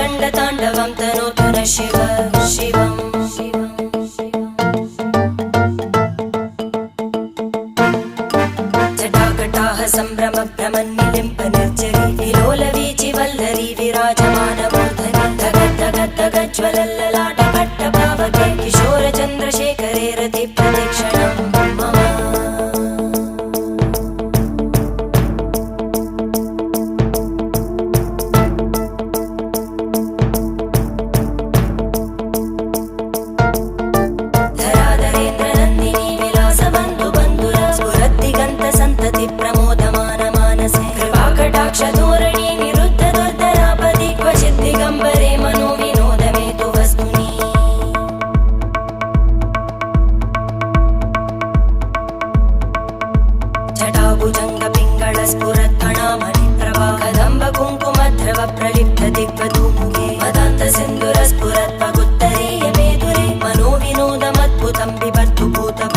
रङ्गताण्डवं तनोतु न शिव शिवम् जटाकटाः सम्भ्रमभ्रमन्निलिम्प निर्जरी विलोलवीचि वल्लरी विराजमानमूर्धनि धगज्ज्वलल्ललाटपट्टपावके किशोरचन्द्रशेखरे रतिप्रतिक्षणं मम धराधरेन्द्रनन्दिनी विलासबन्धुबन्धुर स्फुरद्दिगन्तसन्तति प्रमोदमान मानसे कृपाकटाक्षधोरणी निरुद्ध दुर्धरापदि क्वचित् दिगम्बरे मनो विनोदमेतु वस्तुनि जटाभुजङ्गपिङ्गळस्फुरत्फणामणिप्रभा कदम्ब कुङ्कुमद्रव प्रलिप्त दिग्वधूमुखे मदान्तसिन्धुरस्फुरत्पगुत्तरीय मेदुरे मनो विनोदमद्भुतं बिभर्तु भूतभ